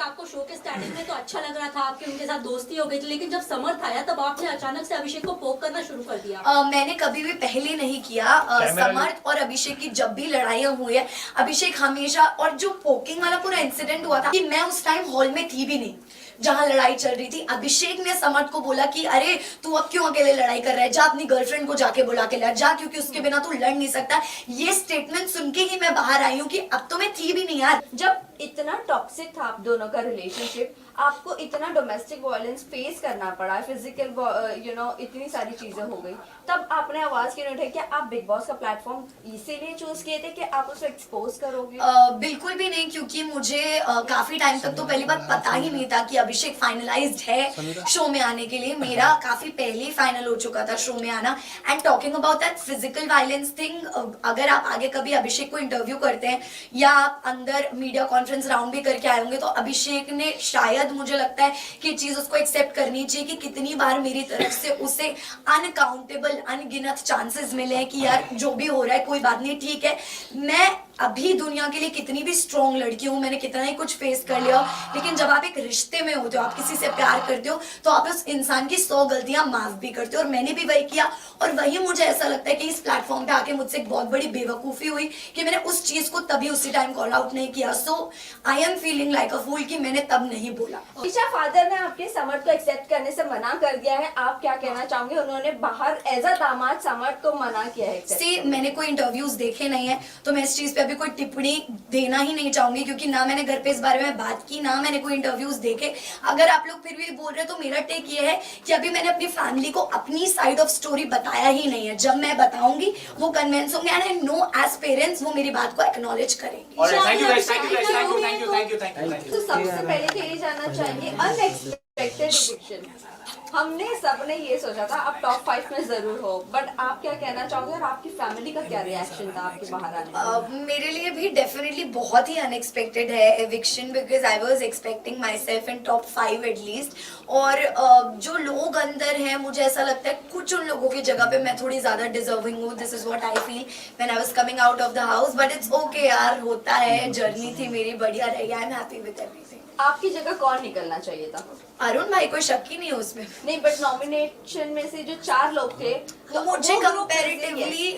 आपको शो के स्टार्टिंग में तो अच्छा लग रहा था, आपकी उनके साथ दोस्ती हो गई थी, लेकिन जब समर्थ आया तब आपने अचानक से अभिषेक को पोक करना शुरू कर दिया। मैंने कभी भी पहले नहीं किया। समर्थ और अभिषेक की जब भी लड़ाइयाँ हुई है, अभिषेक हमेशा, और जो पोकिंग वाला पूरा इंसिडेंट हुआ था कि मैं उस टाइम हॉल में थी भी नहीं जहां लड़ाई चल रही थी, अभिषेक ने समर्थ को बोला कि अरे तू अब क्यों अकेले लड़ाई कर रहा है, जा अपनी गर्लफ्रेंड को जाके बुला के ला, जा, क्योंकि उसके बिना तू लड़ नहीं सकता। ये स्टेटमेंट सुन के ही मैं बाहर आई हूँ कि अब तो मैं थी भी नहीं यार। जब इतना टॉक्सिक था आप दोनों का रिलेशनशिप, आपको इतना डोमेस्टिक वायलेंस फेस करना पड़ा, फिजिकल इतनी सारी चीजें हो गई, तब आपने आवाज क्यों नहीं उठाई? क्या आप बिग बॉस का प्लेटफॉर्म इसीलिए चूज किए थे कि आप उसे एक्सपोज करोगे? बिल्कुल भी नहीं, क्योंकि मुझे काफी टाइम तक तो पहली बात पता ही नहीं था कि अभिषेक फाइनलाइज्ड है शो में आने के लिए। मेरा काफी पहले ही फाइनल हो चुका था शो में आना। And talking about that physical violence thing, अगर आप आगे कभी अभिषेक को इंटरव्यू करते हैं या आप अंदर मीडिया कॉन्फ्रेंस राउंड भी करके आए होंगे, तो अभिषेक ने शायद, मुझे लगता है कि चीज उसको एक्सेप्ट करनी चाहिए कि कितनी बार मेरी तरफ से उसे अनकाउंटेबल, अनगिनत चांसेस मिले हैं कि यार जो भी हो रहा है कोई बात नहीं, ठीक है, मैं अभी दुनिया के लिए कितनी भी स्ट्रॉन्ग लड़की हूँ, मैंने कितना ही कुछ फेस कर लिया, लेकिन जब आप एक रिश्ते में होते हो, आप किसी से प्यार करते हो, तो आप उस इंसान की 100 गलतियां माफ भी करते हो, और मैंने भी वही किया। और वही मुझे ऐसा लगता है कि इस प्लेटफॉर्म पे आके मुझसे एक बहुत बड़ी बेवकूफी हुई कि मैंने उस चीज को तभी उसी टाइम कॉल आउट नहीं किया। So I am feeling like a fool कि मैंने तब नहीं बोला। ईशा फादर ने आपके समर्थ को एक्सेप्ट करने से मना कर दिया है, आप क्या कहना चाहोगे? उन्होंने बाहर एज अ दामाद समर्थ को मना किया है। सी, मैंने कोई इंटरव्यूज देखे नहीं है, तो मैं इस चीज पे अभी कोई टिप्पणी देना ही नहीं चाहूंगी, क्योंकि ना मैंने घर पे इस बारे में बात की, ना मैंने कोई इंटरव्यूज देखे। अगर आप लोग फिर भी बोल रहे हो तो मेरा टेक ये है कि अभी मैंने अपनी फैमिली को अपनी साइड ऑफ स्टोरी बताया ही नहीं है। जब मैं बताऊंगी वो कन्विंस होंगे, and I know as parents वो मेरी बात को एक्नॉलेज करेंगे। तो सबसे पहले तो ये जानना चाहेंगे, अनएक्सपेक्टेड एविक्शन, हमने सबने ये सोचा था आप टॉप 5 में जरूर हो, बट आप क्या कहना चाहोगे और आपकी फैमिली का क्या रिएक्शन था आपके बाहर आने का? मेरे लिए भी डेफिनेटली बहुत ही अनएक्सपेक्टेड है eviction, because I was expecting my self in top 5 at least. और जो लोग अंदर हैं, मुझे ऐसा लगता है कुछ उन लोगों की जगह पे मैं थोड़ी ज्यादा डिजर्विंग हूँ। This is what I feel when I was coming out of the house, but it's okay यार, होता है, जर्नी थी मेरी, बढ़िया रही, I am happy with everything. आपकी जगह कौन निकलना चाहिए था? अरुण भाई, कोई शक ही नहीं है उसमें। नहीं, बट नॉमिनेशन में से जो 4 लोग थे, तो मुझे कंपैरेटिवली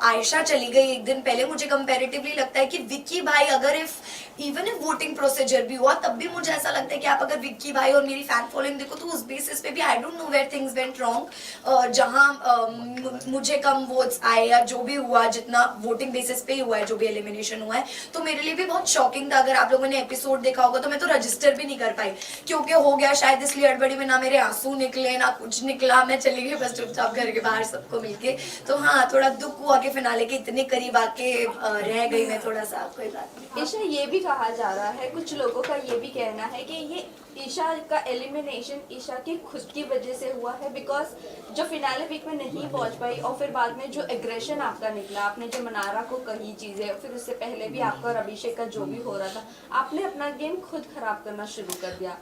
आयशा चली गई एक दिन पहले, मुझे कंपैरेटिवली लगता है कि विक्की भाई, अगर इवन इफ वोटिंग प्रोसीजर भी हुआ तब भी मुझे ऐसा लगता है कि आप अगर विक्की भाई और मेरी फैन फॉलोइंग देखो तो उस बेसिस पे भी I don't know where things went wrong. जहां मुझे कम वोट्स आए या जो भी हुआ, जितना वोटिंग बेसिस पे ही हुआ है, जो भी एलिमिनेशन हुआ है, तो मेरे लिए भी बहुत शॉकिंग था। अगर आप लोगों ने एपिसोड देखा होगा तो मैं तो रजिस्टर भी नहीं कर पाई, क्योंकि हो गया शायद इसलिए हड़बड़ी में, ना मेरे आंसू निकले ना कुछ निकला, मैं चली गई बस चुपचाप घर के बाहर सबको मिलके। तो हाँ, थोड़ा दुख हुआ कि फिनाले के इतने करीब आके रह गई मैं थोड़ा सा। कोई बात नहीं। ईशा, ये भी कहा जा रहा है, कुछ लोगों का ये भी कहना है कि ये ईशा का एलिमिनेशन ईशा की खुद की वजह से हुआ है, बिकॉज जो फिनाले वीक में नहीं पहुंच पाई, और फिर बाद में जो एग्रेशन आपका निकला, आपने जो मनारा को कही चीजें, फिर उससे पहले भी आपका और अभिषेक का जो भी हो रहा था, आपने अपना गेम खुद खराब करना शुरू कर दिया।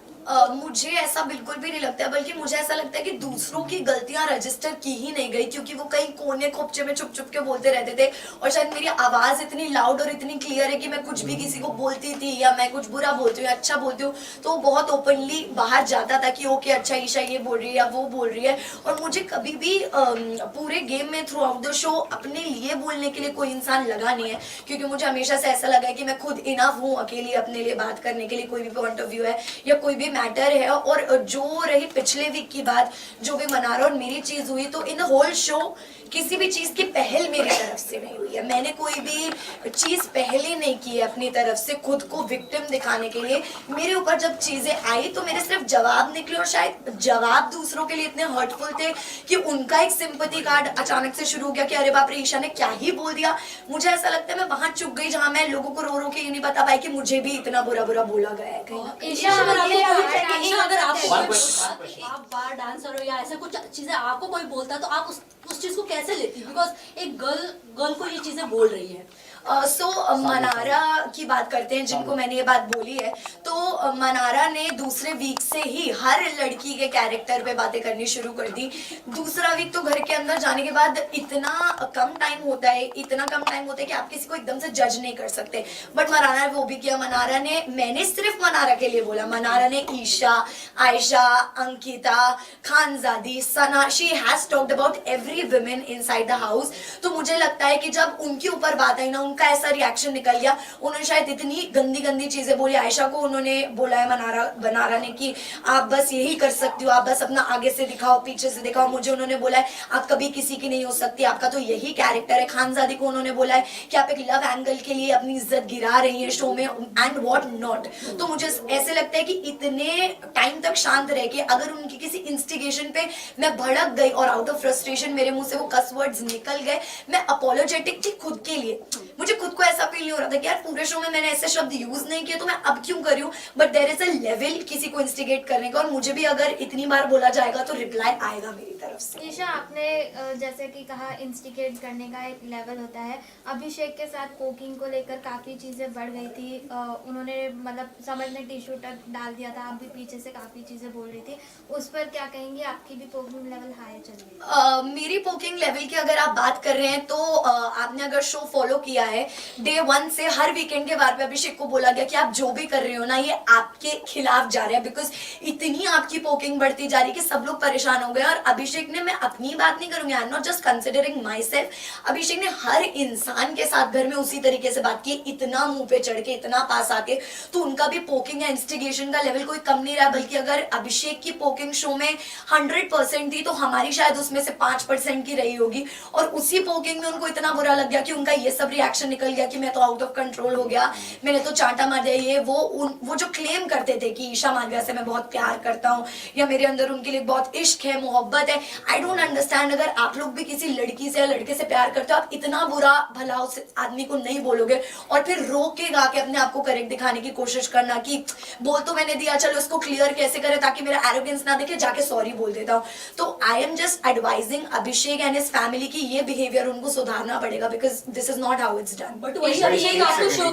मुझे ऐसा बिल्कुल भी नहीं लगता, बल्कि मुझे ऐसा लगता है कि दूसरों की गलतियां रजिस्टर की ही नहीं गई, क्योंकि वो कहीं कोने खोपचे में छुप छुप के बोलते रहते थे, और शायद मेरी आवाज इतनी लाउड और इतनी क्लियर है कि मैं कुछ भी किसी को बोलती थी, या मैं कुछ बुरा बोलती हूँ या अच्छा बोलती हूँ, तो बहुत ओपनली बाहर जाता था कि ओके अच्छा ईशा ये बोल रही है या वो बोल रही है। और मुझे कभी भी पूरे गेम में थ्रू आउट द शो अपने लिए बोलने के लिए कोई इंसान लगा नहीं है, क्योंकि मुझे हमेशा से ऐसा लगा है कि मैं खुद इनफ हूँ अकेली अपने लिए बात करने के लिए, कोई भी पॉइंट ऑफ व्यू है या कोई भी मैटर है। और जो रही पिछले वीक की बात, जो भी मनारा और मेरी चीज हुई, तो इन होल शो किसी भी चीज की पहल मेरी तरफ से नहीं हुई है, मैंने कोई भी चीज पहले नहीं की है अपनी तरफ से खुद को विक्टिम दिखाने के लिए। मेरे ऊपर जब चीजें आई तो मेरे सिर्फ जवाब निकले, और शायद जवाब दूसरों के लिए इतने हर्टफुल थे कि उनका एक सिंपैथी कार्ड अचानक से शुरू हो गया कि अरे बाप रे, ईशा ने क्या ही बोल दिया। मुझे ऐसा लगता है मैं वहां चुप गई जहां मैं लोगों को रो रो के ये नहीं बता पाई कि मुझे भी इतना बुरा बुरा बोला गया है कहीं। अगर आप बार डांसर हो या ऐसा कुछ चीजें आपको कोई बोलता तो आप उस चीज को कैसे लेती? बिकॉज एक गर्ल को ये चीजें बोल रही है। मनारा की बात करते हैं, जिनको मैंने ये बात बोली है। तो मनारा ने दूसरे वीक से ही हर लड़की के कैरेक्टर पे बातें करनी शुरू कर दी। दूसरा वीक तो घर के अंदर जाने के बाद इतना कम टाइम होता है कि आप किसी को एकदम से जज नहीं कर सकते, बट मनारा ने वो भी किया। मनारा ने, मैंने सिर्फ मनारा के लिए बोला, मनारा ने Isha, Ayesha, Ankita, Khanzaadi, Sana, she has talked about every women inside the house. तो मुझे लगता है कि जब उनके ऊपर बात आई ना, उनका ऐसा रिएक्शन निकल गया, उन्होंने शायद इतनी गंदी चीजें बोली। आयशा को उन्होंने बोला है मनारा ने कि आप बस यही कर सकती हो, आप बस अपना आगे से दिखाओ, पीछे से दिखाओ। मुझे उन्होंने बोला है आप कभी किसी की नहीं हो सकती, आपका तो यही कैरेक्टर है। खानजादी को उन्होंने बोला है कि आप एक लव एंगल के लिए अपनी इज्जत गिरा रही है शो में, एंड व्हाट नॉट। तो मुझे ऐसे लगता है कि इतने टाइम तक शांत रह के अगर उनकी किसी इंस्टिगेशन पे मैं भड़क गई और आउट ऑफ फ्रस्ट्रेशन मेरे मुंह से वो कस वर्ड्स निकल गए, मैं अपोलोजेटिक थी खुद के लिए। मुझे खुद को ऐसा फील नहीं हो रहा था कि यार पूरे शो में मैंने ऐसे शब्द यूज नहीं किए तो मैं अब क्यों कर रही हूँ, but there is a level किसी को इंस्टिगेट करने का, और मुझे भी अगर इतनी बार बोला जाएगा तो रिप्लाई आएगा मेरी तरफ से। ईशा, आपने जैसे कि कहा इंस्टिगेट करने का एक लेवल होता है। अभिषेक के साथ पोकिंग को लेकर काफी चीजें बढ़ गई थी, उन्होंने मतलब समझ ने टिश्यू तक डाल दिया था, आप भी पीछे से काफी चीजें बोल रही थी, उस पर क्या कहेंगे? आपकी भी पोकिंग लेवल हाई चल रही है? मेरी पोकिंग लेवल की अगर आप बात कर रहे हैं तो आपने अगर शो फॉलो किया है, डे 1 से हर वीकेंड के बार पे अभिषेक को बोला गया कि आप जो भी कर रहे हो ना ये आपके खिलाफ जा रहा है, बिकॉज इतनी आपकी पोकिंग बढ़ती जा रही है कि सब लोग परेशान हो गए। और अभिषेक ने, मैं अपनी बात नहीं करूंगी, I am not just considering myself, Abhishek ने हर इंसान के साथ घर में उसी तरीके से बात की, इतना मुंह पे चढ़ के, इतना पास आके। तो उनका भी पोकिंग या इंस्टिगेशन का लेवल कोई कम नहीं रहा, बल्कि अगर अभिषेक की पोकिंग शो में 100% थी तो हमारी शायद उसमें से 5% की रही होगी। और उसी पोकिंग में उनको इतना बुरा लग गया कि उनका ये सब रिएक्शन निकल गया कि मैं तो आउट ऑफ कंट्रोल हो गया, मैंने तो चांटा मार दिया। ये वो जो क्लेम करते थे कि ईशा मालविया से मैं बहुत प्यार करता हूँ या मेरे अंदर उनके लिए बहुत इश्क है, मोहब्बत है, आई डोंट अंडरस्टैंड। अगर आप लोग भी किसी लड़की से या लड़के से प्यार करते हो, आप इतना बुरा भला उस आदमी को नहीं बोलोगे और फिर रो के गा के अपने आप को करेक्ट दिखाने की कोशिश करना कि बोल तो मैंने दिया, चलो इसको क्लियर कैसे करे ताकि मेरा एरोगेंस ना दिखे, जाके सॉरी बोल देता हूँ। तो I am just advising Abhishek and his family की ये बिहेवियर उनको सुधारना पड़ेगा, because this is not how it's done. But वही अभिषेक आपको शो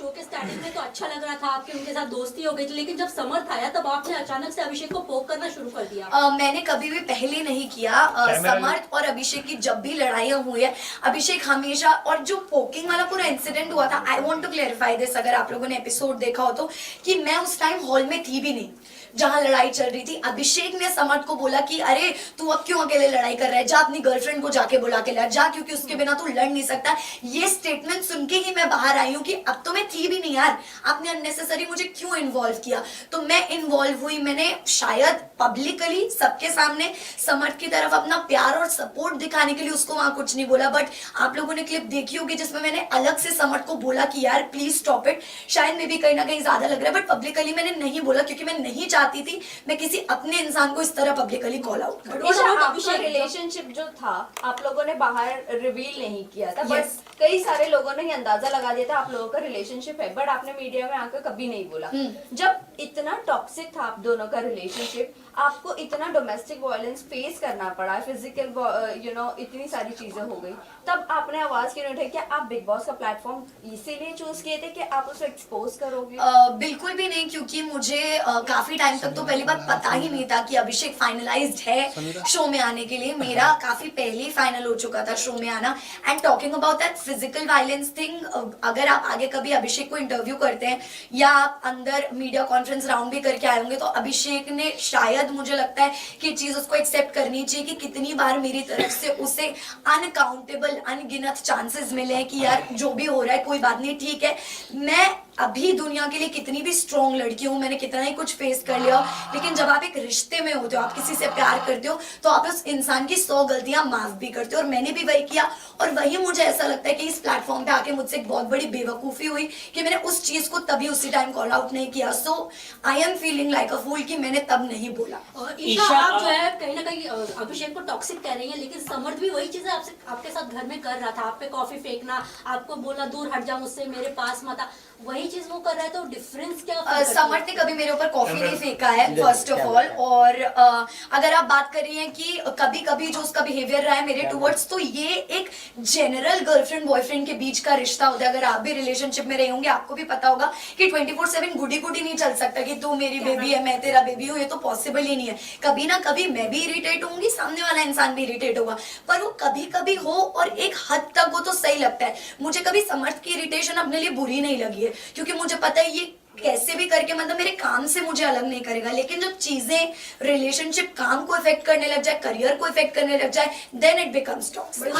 के स्टार्टिंग में तो अच्छा लग रहा था, आपके उनके साथ दोस्ती हो गई थी, लेकिन जब समर्थ आया तब आपने अचानक से अभिषेक को पोक करना शुरू कर दिया। मैंने कभी भी पहले नहीं किया। समर्थ और अभिषेक की जब भी लड़ाइयाँ हुई है, अभिषेक हमेशा, और जो पोकिंग वाला पूरा इंसिडेंट हुआ था, I want to clarify this, अगर आप लोगों ने एपिसोड देखा हो तो, कि मैं उस टाइम हॉल में थी भी नहीं जहां लड़ाई चल रही थी। अभिषेक ने समर्थ को बोला कि अरे तू अब क्यों अकेले लड़ाई कर रहा है, जा अपनी गर्लफ्रेंड को जाके बुला के ला, जा, क्योंकि उसके बिना तू लड़ नहीं सकता। ये स्टेटमेंट सुन के ही मैं बाहर आई हूँ कि अब तो मैं थी भी नहीं यार, आपने अननेसेसरी मुझे क्यों इन्वॉल्व किया। तो मैं इन्वॉल्व हुई, मैंने शायद पब्लिकली सबके सामने समर्थ की तरफ अपना प्यार और सपोर्ट दिखाने के लिए उसको वहां कुछ नहीं बोला। बट आप लोगों ने क्लिप देखी होगी जिसमें मैंने अलग से समर्थ को बोला कि यार प्लीज स्टॉप इट, शायद मे भी कहीं ना कहीं ज्यादा लग रहा है, बट पब्लिकली मैंने नहीं बोला क्योंकि मैं नहीं चाहती थी मैं किसी अपने इंसान को इस तरह पब्लिकली कॉल आउट करूं। आपका रिलेशनशिप जो था आप लोगों ने बाहर रिवील नहीं किया था, बस कई सारे लोगों ने ये अंदाजा लगा दिया था आप लोगों का रिलेशनशिप है, बट आपने मीडिया में आकर कभी नहीं बोला। जब इतना टॉक्सिक था आप दोनों का रिलेशनशिप, आपको इतना डोमेस्टिक वायलेंस फेस करना पड़ा, फिजिकल इतनी सारी चीजें हो गई, तब आपने आवाज क्यों नहीं उठाई? क्या आप बिग बॉस का प्लेटफॉर्म इसीलिए चूज किए थे कि आप उसे एक्सपोज करोगे? बिल्कुल भी नहीं, क्योंकि मुझे काफी टाइम तक तो पहली बात पता ही नहीं था कि अभिषेक फाइनलाइज्ड है शो में आने के लिए। मेरा काफी पहले ही फाइनल हो चुका था शो में आना। And talking about that physical violence thing, अगर आप आगे कभी अभिषेक को इंटरव्यू करते हैं या आप अंदर मीडिया कॉन्फ्रेंस राउंड भी करके आए होंगे, तो अभिषेक ने शायद, मुझे लगता है कि चीज उसको एक्सेप्ट करनी चाहिए कि कितनी बार मेरी तरफ से उसे अनकाउंटेबल, अनगिनत चांसेस मिले हैं कि यार जो भी हो रहा है कोई बात नहीं, ठीक है, मैं अभी दुनिया के लिए कितनी भी स्ट्रॉन्ग लड़की हूँ, मैंने कितना ही कुछ फेस कर लिया, लेकिन जब आप एक रिश्ते में होते हो, आप किसी से प्यार करते हो, तो आप उस इंसान की 100 गलतियां माफ भी करते हो, और मैंने भी वही किया। और वही मुझे ऐसा लगता है कि इस प्लेटफॉर्म पे आके मुझसे एक बहुत बड़ी बेवकूफी हुई कि मैंने उस चीज को तभी उसी टाइम कॉल आउट नहीं किया। So I am feeling like a fool कि मैंने तब नहीं बोला। ईशा, आप जो है कहीं ना कहीं अभिषेक को टॉक्सिक कह रही है, लेकिन समर्थ भी वही चीजें आपसे, आपके साथ घर में कर रहा था, आप पे कॉफी फेंकना, आपको बोला दूर हट जाओ मुझसे, मेरे पास मत आ, वही वही चीज वो कर रहा है तो डिफरेंस क्या feel करती है? समर्थ ने कभी मेरे ऊपर कॉफी नहीं फेंका है फर्स्ट ऑफ ऑल, और अगर आप बात कर रही हैं कि कभी कभी जो उसका बिहेवियर रहा है मेरे टुवर्ड्स, तो ये एक जनरल गर्लफ्रेंड बॉयफ्रेंड के बीच का रिश्ता होता है। अगर आप भी रिलेशनशिप में रहे होंगे आपको भी पता होगा कि 24/7 गुडी गुडी नहीं चल सकता कि तू मेरी बेबी है मैं तेरा बेबी हूँ, ये तो पॉसिबल ही नहीं है। कभी ना कभी मैं भी इरिटेट होंगी, सामने वाला इंसान भी इरिटेट होगा, पर वो कभी कभी हो और एक हद तक वो तो सही लगता है। मुझे कभी समर्थ की इरिटेशन अपने लिए बुरी नहीं लगी है, क्योंकि मुझे पता है ये कैसे भी करके मतलब मेरे काम से मुझे अलग नहीं करेगा। लेकिन जब चीजें रिलेशनशिप काम को इफेक्ट करने लग जाए, करियर को इफेक्ट करने लग जाए, देन इट बिकम्स टॉक्सिक।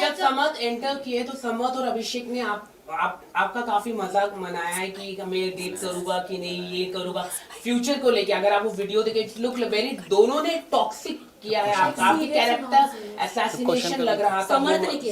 जब समर्थ एंटर किए तो समर्थ और अभिषेक ने आपका काफी मजाक मनाया है कि मैं डेट करूंगा कि नहीं, ये करूंगा फ्यूचर को लेके। अगर आप वो वीडियो देखे लुक वेरी, दोनों ने टॉक्सिक किया है आपकी कैरेक्टर असैसिनेशन लग रहा था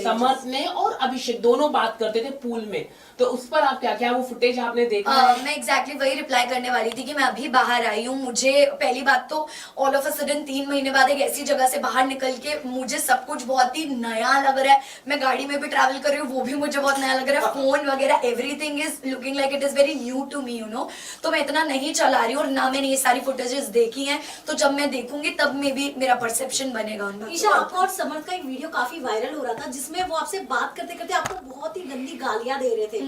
समर्थ ने, और अभिषेक दोनों बात करते थे पूल में, तो उस पर आप क्या वो फुटेज आपने देखा है? मैं एग्जैक्टली वही रिप्लाई करने वाली थी कि मैं अभी बाहर आई हूँ। मुझे पहली बात तो ऑल ऑफ अ सडन 3 महीने बाद एक ऐसी जगह से बाहर निकल के मुझे सब कुछ बहुत ही नया लग रहा है। मैं गाड़ी में भी ट्रैवल कर रही हूँ, वो भी मुझे बहुत नया लग रहा है। फोन वगैरह everything is looking like it is very new to me, you know. तो मैं इतना नहीं चला रही हूँ और ना मैंने ये सारी फुटेजेस देखी हैं, तो जब मैं देखूंगी तब में भी मेरा परसेप्शन बनेगा उन बातों ईशा, का। आपका और समर्थ का एक वीडियो काफी वायरल हो रहा था जिसमें वो आपसे बात करते करते आपको बहुत ही गंदी गालियां दे रहे थे।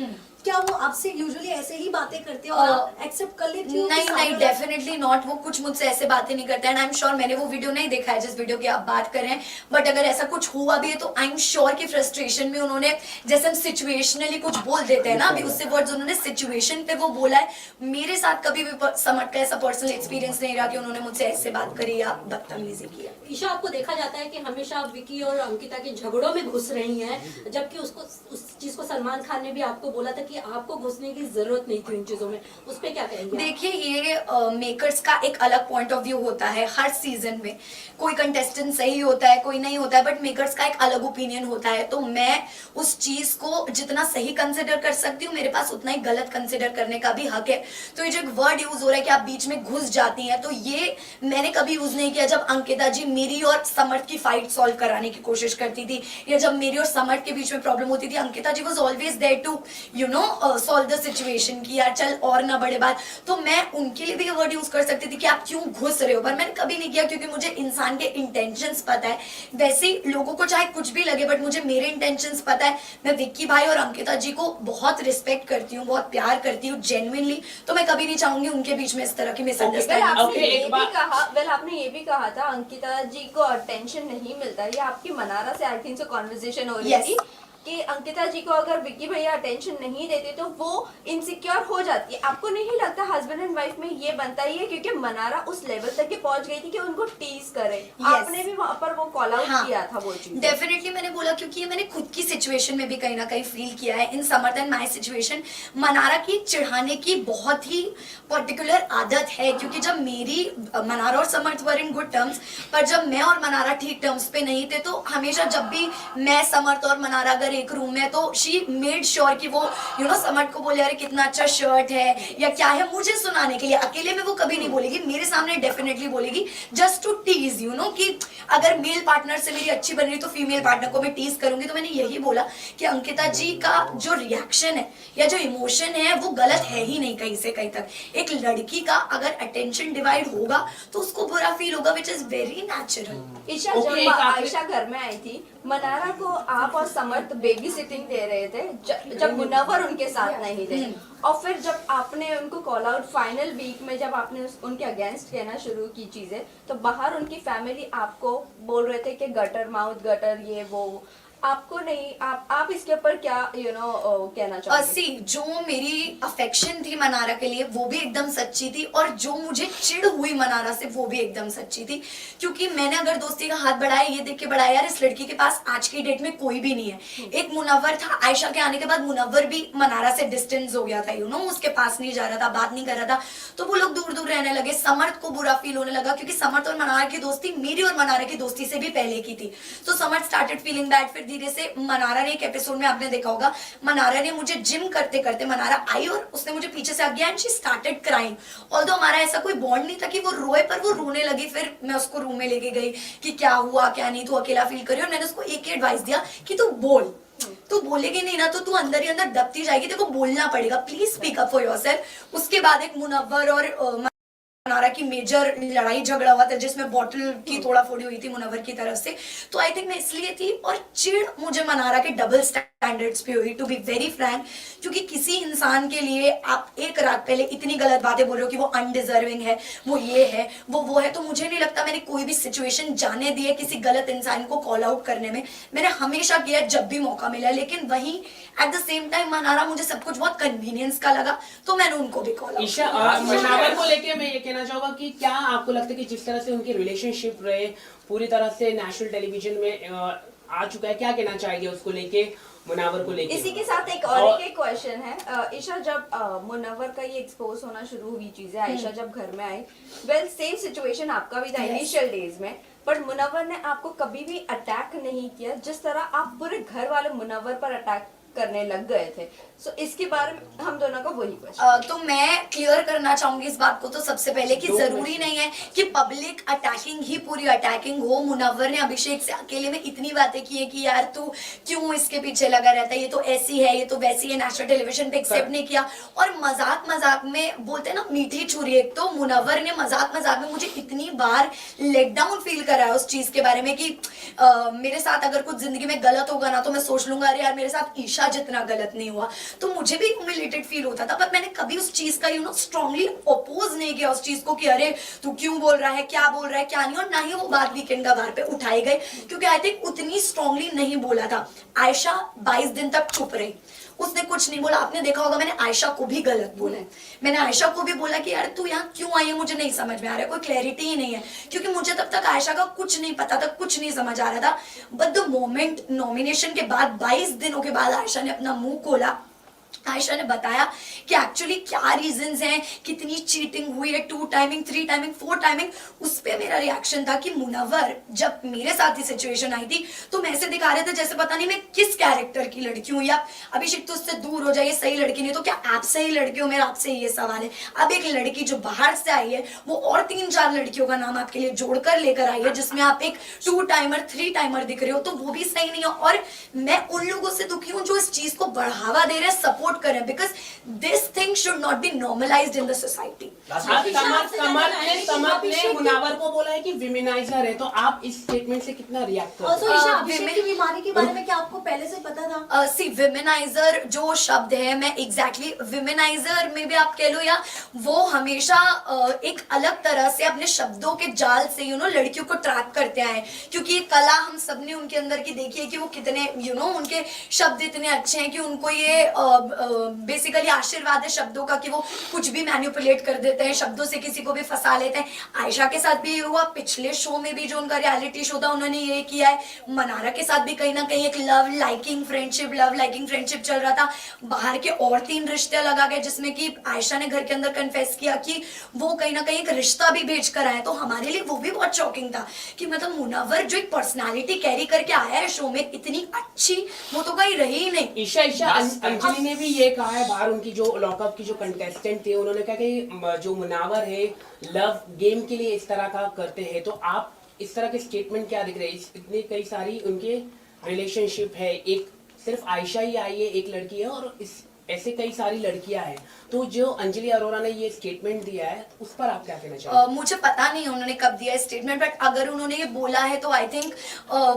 क्या वो आपसे यूजुअली ऐसे ही बातें करते हो और आप एक्सेप्ट कर लेती हो? नहीं, डेफिनेटली नॉट। वो कुछ मुझसे ऐसे बातें नहीं करते एंड आई एम श्योर, मैंने वो वीडियो नहीं देखा है जिस वीडियो की आप बात कर रहे हैं, बट अगर ऐसा कुछ हुआ भी है तो आई एम श्योर कि फ्रस्ट्रेशन में उन्होंने, जैसे हम सिचुएशनली कुछ बोल देते हैं ना, अभी उससे वर्ड्स उन्होंने सिचुएशन पे वो बोला है। मेरे साथ कभी भी समझ का ऐसा पर्सनल एक्सपीरियंस नहीं रहा कि उन्होंने मुझसे ऐसे बात करी या बदतमीजी की है। ईशा, आपको देखा जाता है कि हमेशा आप विकी और अंकिता के झगड़ों में घुस रही हैं, जबकि उस चीज को सलमान खान ने भी आपको बोला था कि आपको घुसने की जरूरत नहीं थी उन चीजों में। उस पे क्या कहेंगे? देखिए, ये मेकर्स का एक अलग पॉइंट ऑफ व्यू होता है। हर सीजन में कोई कंटेस्टेंट सही होता है, कोई नहीं होता है, बट मेकर्स का एक अलग ओपिनियन होता है। तो मैं उस चीज को जितना सही कंसिडर कर सकती हूँ, मेरे पास उतना ही गलत कंसिडर करने का भी हक है। तो ये जो एक वर्ड यूज हो रहा है कि आप बीच में घुस जाती हैं, तो ये मैंने कभी यूज नहीं किया। जब अंकिता जी मेरी और समर्थ की फाइट सॉल्व कराने की कोशिश करती थी, या जब मेरी और समर्थ के बीच में प्रॉब्लम होती थी, Ankita ji was always there to you know solve the situation की यार चल और ना बड़े बात। तो मैं उनके लिए भी ये वर्ड यूज कर सकती थी कि आप क्यों घुस रहे हो, पर मैंने कभी नहीं किया, क्योंकि मुझे इंसान के इंटेंशंस पता है। वैसे ही लोगों को चाहे कुछ भी लगे, बट मुझे मेरे इंटेंशंस पता है। मैं विक्की भाई और अंकिता जी को बहुत रिस्पेक्ट करती हूँ, बहुत प्यार करती हूँ जेन्युइनली। तो मैं कभी नहीं चाहूंगी उनके बीच में इस तरह की मिसअंडरस्टैंडिंग। आपने ये भी कहा था अंकिता जी को अटेंशन नहीं मिलता। ये आपकी मनारा से आई थिंक कॉन्वर्सेशन हो रही थी कि अंकिता जी को अगर विक्की भैया अटेंशन नहीं देते तो वो इनसिक्योर हो जाती है। आपको नहीं लगता हस्बैंड एंड वाइफ में ये बनता ही है, क्योंकि मनारा उस लेवल तक के पहुंच गई थी कि उनको टीज करे। आपने भी वहां पर वो कॉल आउट किया था वो चीज। डेफिनेटली मैंने बोला, क्योंकि ये मैंने खुद की सिचुएशन में भी कहीं ना कहीं फील किया है। इन समर्थ एंड माय सिचुएशन, मनारा की चिढ़ाने की बहुत ही पर्टिकुलर आदत है, क्योंकि जब मेरी मनारा और समर्थ वर इन गुड टर्म्स, पर जब मैं और मनारा ठीक टर्म्स पे नहीं थे, तो हमेशा जब भी मैं, समर्थ और मनारा अगर एक रूम में, तो शी मेड श्योर कि वो यू नो समर्थ को बोले अरे कितना अच्छा शर्ट है या क्या है, मुझे सुनाने के लिए। अकेले में वो कभी नहीं बोलेगी, मेरे सामने डेफिनेटली बोलेगी, just to tease you know, कि अगर मेल पार्टनर से मेरी अच्छी बन रही तो फीमेल पार्टनर को मैं टीज करूंगी। तो मैंने यही बोला कि अंकिता जी का जो रिएक्शन है या जो इमोशन है वो गलत है ही नहीं कहीं से कहीं तक। एक लड़की का अगर अटेंशन डिवाइड होगा तो उसको बुरा फील होगा, which is very natural. Isha, जब आयशा घर में आई थी, मनारा को आप और समर्थ बेबी सिटिंग दे रहे थे जब मुनव्वर उनके साथ नहीं थे, और फिर जब आपने उनको कॉल आउट फाइनल वीक में, जब आपने उनके अगेंस्ट कहना शुरू की चीजें, तो बाहर उनकी फैमिली आपको बोल रहे थे कि गटर माउथ, गटर ये वो, आपको नहीं, आप इसके ऊपर क्या यू नो कहना चाहोगे? जो मेरी अफेक्शन थी मनारा के लिए वो भी एकदम सच्ची थी, और जो मुझे चिढ़ हुई मनारा से वो भी एकदम सच्ची थी। क्योंकि मैंने अगर दोस्ती का हाथ बढ़ाया, ये देख के बढ़ाया यार इस लड़की के पास आज की डेट में कोई भी नहीं है। एक मुनव्वर था, आयशा के आने के बाद मुनव्वर भी मनारा से डिस्टेंस हो गया था, यू नो, उसके पास नहीं जा रहा था, बात नहीं कर रहा था, तो वो लोग दूर दूर रहने लगे। समर्थ को बुरा फील होने लगा, क्योंकि समर्थ और मनारा की दोस्ती मेरी और मनारा की दोस्ती से भी पहले की थी। तो समर्थ स्टार्टेड फीलिंग बैड। फिर धीरे से मनारा ने, एक एपिसोड में आपने देखा होगा, मनारा ने मुझे जिम करते करते, मनारा आई और उसने मुझे पीछे से आगे and she started crying. Although हमारा ऐसा कोई बॉन्ड नहीं था कि वो रोए, पर वो रोने लगी। फिर मैं उसको रूम में लेके गई कि क्या हुआ क्या नहीं, तू अकेला फील कर रही हो। मैंने उसको एक ही एडवाइस दिया कि तू बोल बोलेगी नहीं ना तो तू अंदर ही अंदर दबती जाएगी, तेरे को बोलना पड़ेगा, please speak up for yourself. उसके बाद एक मुनव्वर और मनारा की मेजर लड़ाई झगड़ा हुआ था जिसमें बॉटल की तोड़ा फोड़ी हुई थी मुनव्वर की तरफ से, तो आई थिंक मैं इसलिए थी। और चिढ़ मुझे मनारा के डबल स्टैंडर्ड्स पे हुई, टू बी वेरी फ्रैंक, क्योंकि किसी इंसान के लिए आप एक रात पहले इतनी गलत बातें बोल रहे हो कि वो अनडिजर्विंग है, वो ये है, वो है, तो मुझे नहीं लगता मैंने कोई भी सिचुएशन जाने दी है किसी गलत इंसान को कॉल आउट करने में। मैंने हमेशा किया जब भी मौका मिला, लेकिन वहीं at the same time Mannara मुझे सब कुछ बहुत कन्वीनियंस का लगा, तो मैंने उनको भी कॉल आउट। ईशा, मुनावर को लेके मैं ये कहना चाहूंगा कि क्या आपको लगता है कि जिस तरह से उनकी रिलेशनशिप रहे पूरी तरह से नेशनल टेलीविजन में आ चुका है, क्या कहना चाहेंगे उसको लेके, मुनावर को लेके? इसी के साथ एक एक क्वेश्चन है। ईशा, जब मुनव्वर का ये एक्सपोज होना शुरू हुई चीजें, आयशा जब घर में आई, वेल सेम सिचुएशन आपका भी था इनिशियल डेज में, बट मुनव्वर ने आपको कभी भी अटैक नहीं किया जिस तरह आप पूरे घर वाले मुनव्वर पर अटैक करने लग गए थे। सो इसके बारे में हम दोनों का वही क्वेश्चन। तो मैं क्लियर करना चाहूंगी इस बात को तो सबसे पहले कि जरूरी नहीं है कि पब्लिक अटैकिंग ही पूरी अटैकिंग हो। मुनव्वर ने अभिषेक से अकेले में इतनी बातें की है कि यार तू क्यों इसके पीछे लगा रहता है, ये तो ऐसी है, ये तो वैसी है, नेशनल टेलीविजन पे एक्सेप्ट नहीं किया। और मजाक मजाक में बोलते हैं ना मीठी छुरी, एक तो मुनव्वर ने मजाक मजाक में मुझे इतनी बार लेट डाउन फील कराया उस चीज के बारे में कि मेरे साथ अगर कुछ जिंदगी में गलत होगा ना तो मैं सोच लूंगा अरे यार मेरे साथ ईशा जितना गलत नहीं हुआ, तो मुझे भी ह्यूमिलेटेड फील होता था। पर मैंने कभी उस चीज का स्ट्रांगली अपोज नहीं किया उस चीज को कि अरे तू क्यों बोल रहा है, क्या बोल रहा है, क्या नहीं, और ना ही वो बात वीकेंड का बार पे उठाए गए, क्योंकि आई थिंक उतनी स्ट्रांगली नहीं बोला था। आयशा 22 दिन तक चुप रही, उसने कुछ नहीं बोला। आपने देखा होगा मैंने आयशा को भी गलत बोला है, मैंने आयशा को भी बोला कि यार तू यहाँ क्यों आई है, मुझे नहीं समझ में आ रहा है, कोई क्लैरिटी ही नहीं है, क्योंकि मुझे तब तक आयशा का कुछ नहीं पता था, कुछ नहीं समझ आ रहा था। बट द मोमेंट नॉमिनेशन के बाद 22 दिनों के बाद आयशा ने अपना मुंह खोला, आयशा ने बताया कि एक्चुअली क्या रीजंस हैं, कितनी चीटिंग हुई है, 2 टाइमिंग 3 टाइमिंग 4 टाइमिंग। उस पे मेरा रिएक्शन था कि मुनव्वर जब मेरे साथ ही सिचुएशन आई थी तो मैं ऐसे दिखा रहे थे जैसे पता नहीं मैं किस कैरेक्टर की लड़की हूँ, या अभिषेक तो उससे दूर हो जाइए, सही लड़की नहीं, तो क्या आप सही लड़की हो? मेरा आपसे ये सवाल है। अब एक लड़की जो बाहर से आई है वो और 3-4 लड़कियों का नाम आपके लिए जोड़कर लेकर आई है जिसमें आप एक 2 टाइमर 3 टाइमर दिख रहे हो, तो वो भी सही नहीं है। और मैं उन लोगों से दुखी हूँ जो इस चीज को बढ़ावा दे रहे हैं, सपोर्ट करें, because this thing should not be normalized in the society. समत ने मुनावर को बोला है कि विमेनाइजर है, तो आप इस स्टेटमेंट से कितना रिएक्ट करते तो ईशा, अभिषेक की बीमारी के बारे में क्या आपको पहले से पता था? सी विमेनाइजर जो शब्द है, मैं एग्जैक्टली विमेनाइजर में भी आप कह लो, या वो हमेशा एक अलग तरह से अपने शब्दों के जाल से लड़कियों को ट्रैक करते आए, क्योंकि कला हम सबने उनके अंदर की देखी है कि वो कितने उनके शब्द इतने अच्छे हैं कि उनको ये बेसिकली आशीर्वाद है शब्दों का कि वो कुछ भी मैनिपुलेट कर देते हैं, शब्दों से किसी को भी फंसा लेते हैं। आयशा के साथ भी हुआ, पिछले शो में भी जो उनका रियलिटी शो था उन्होंने ये किया है। मनारा के साथ भी कहीं ना कहीं एक लव लाइकिंग फ्रेंडशिप चल रहा था। बाहर के और 3 रिश्ते लगा गए जिसमें कि आयशा ने घर के अंदर कन्फेस किया कि वो कहीं ना कहीं एक रिश्ता भी भेज कर आया, तो हमारे लिए वो भी बहुत शॉकिंग था कि मतलब मुनव्वर जो एक पर्सनालिटी कैरी करके आया है शो में इतनी अच्छी, वो तो कहीं रही ही नहीं। ईशा अंजलि ने भी ये कहा है, बाहर उनकी जो लॉकअप की जो कंटेस्टेंट थे उन्होंने कहा कि जो मुनावर है लव गेम के लिए इस तरह का करते हैं, तो आप इस तरह के स्टेटमेंट क्या दिख रहे हैं? इतनी कई सारी उनके रिलेशनशिप है, एक सिर्फ आयशा ही आई है, एक लड़की है, और ऐसे कई सारी लड़कियां हैं, तो जो अंजलि अरोरा ने ये स्टेटमेंट दिया है उस पर आप क्या कहना चाहेंगे? मुझे पता नहीं उन्होंने कब दिया स्टेटमेंट, बट अगर उन्होंने ये बोला है तो आई थिंक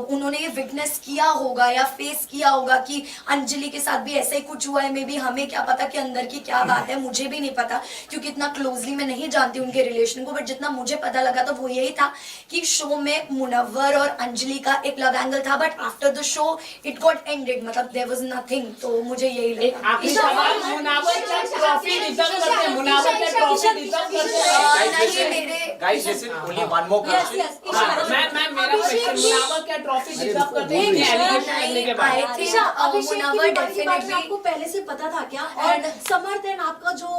उन्होंने ये विटनेस किया होगा या फेस किया होगा कि अंजलि के साथ भी ऐसा ही कुछ हुआ है। मे बी हमें क्या पता कि अंदर की क्या बात है, मुझे भी नहीं पता क्योंकि इतना क्लोजली मैं नहीं जानती उनके रिलेशन को, बट जितना मुझे पता लगा तो वो यही था कि शो में मुनव्वर और अंजलि का एक लव एंगल था, but after the show it got ended, मतलब देयर वाज नथिंग। तो मुझे यही लगा। मुनावर क्या ट्रॉफी डिजर्व करते हैं? मुनावर क्या ट्रॉफी डिजर्व करते हैं? Guys this is only one more question. मैं मेरा क्वेश्चन, मुनावर क्या ट्रॉफी डिजर्व करते हैं ये एलिगेशन लगने के बाद? ईशा, अभिषेक की बीमारी के बारे में आपको पहले से पता था क्या? और समर्थन आपका जो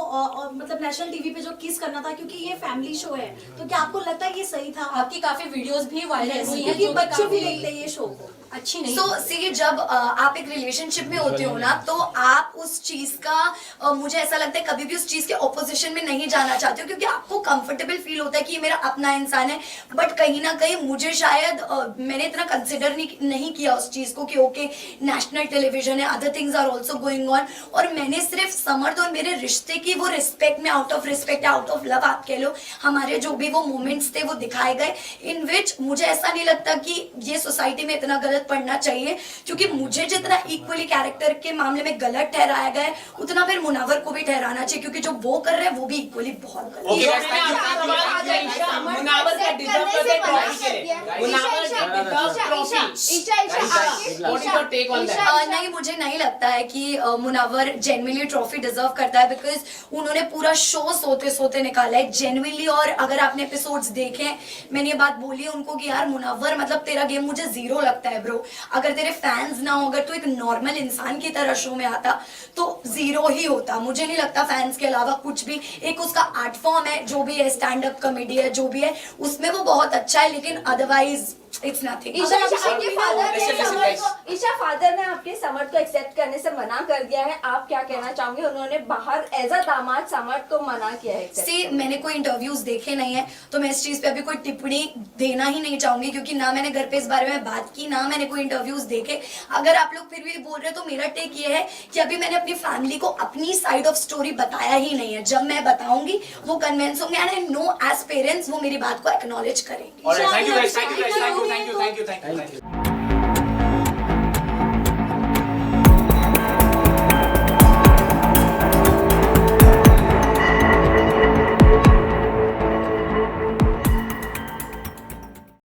मतलब नेशनल टीवी पे जो किस करना था, क्योंकि ये फैमिली शो है, तो क्या आपको लगता है ये सही था? आपकी काफी वीडियोस भी वायरल हुई हैं, क्योंकि बच्चे भी देखते हैं ये शो को। अच्छी नहीं सो सी जब आप एक रिलेशनशिप में होते हो ना तो आप उस चीज का मुझे ऐसा लगता है कभी भी उस चीज के ऑपोजिशन में नहीं जाना चाहते हो क्योंकि आपको कंफर्टेबल फील होता है कि ये मेरा अपना इंसान है। बट कहीं ना कहीं मुझे शायद मैंने इतना कंसिडर नहीं किया उस चीज को कि ओके नेशनल टेलीविजन है, other things are also going on, और मैंने सिर्फ समर्थ और मेरे रिश्ते की वो रिस्पेक्ट में out of respect out of love आप कह लो, हमारे जो भी वो मोमेंट्स थे वो दिखाए गए, इन विच मुझे ऐसा नहीं लगता कि ये सोसाइटी में इतना गलत पड़ना चाहिए, क्योंकि मुझे जितना इक्वली कैरेक्टर के मामले में गलत ठहराया गया है उतना फिर मुनावर को भी ठहराना चाहिए, क्योंकि जो वो कर रहे हैं वो भी इक्वली बहुत गलत Okay, है। guys, thank you. Isha, Munawar का डिजर्व करते हैं ट्रॉफी के लिए। Munawar deserve trophy. What is your take on that? नहीं, मुझे नहीं लगता है कि मुनावर जेन्युइनली ट्रॉफी डिजर्व करता है, बिकॉज उन्होंने पूरा शो सोते सोते निकाला है जेन्युइनली। और अगर आपने एपिसोड्स देखे, मैंने ये बात बोली है उनको कि यार मुनावर मतलब तेरा गेम मुझे जीरो लगता है ब्रो, अगर तेरे फैंस ना हो, अगर तू एक नॉर्मल इंसान की तरह शो में आता तो जीरो ही होता। मुझे नहीं लगता फैंस के अलावा कुछ भी, एक उसका आर्ट फॉर्म है जो भी है, स्टैंड अप कॉमेडी है जो भी है, उसमें वो बहुत अच्छा है, लेकिन अदरवाइज इट्स नथिंग। ईशा आपके फादर Listen, ने listen, समर्थ guys. को, ईशा फादर ने आपके समर्थ को एक्सेप्ट करने से मना कर दिया है, आप क्या कहना चाहोगे? उन्होंने बाहर एज अ दामाद समर्थ को मना किया है accept सी मैंने कोई इंटरव्यूज देखे नहीं है तो मैं इस चीज पे अभी कोई टिप्पणी देना ही नहीं चाहूंगी, क्योंकि ना मैंने घर पे इस बारे में बात की, ना मैंने कोई इंटरव्यूज देखे। अगर आप लोग फिर भी बोल रहे हो तो मेरा टेक ये है कि अभी मैंने अपनी फैमिली को अपनी साइड ऑफ स्टोरी बताया ही नहीं है, जब मैं बताऊंगी वो कन्विंस होंगे, and I know as parents वो मेरी बात को एक्नॉलेज करेंगे। Alright, thank you guys, thank you guys, thank you, thank you, thank you, thank you.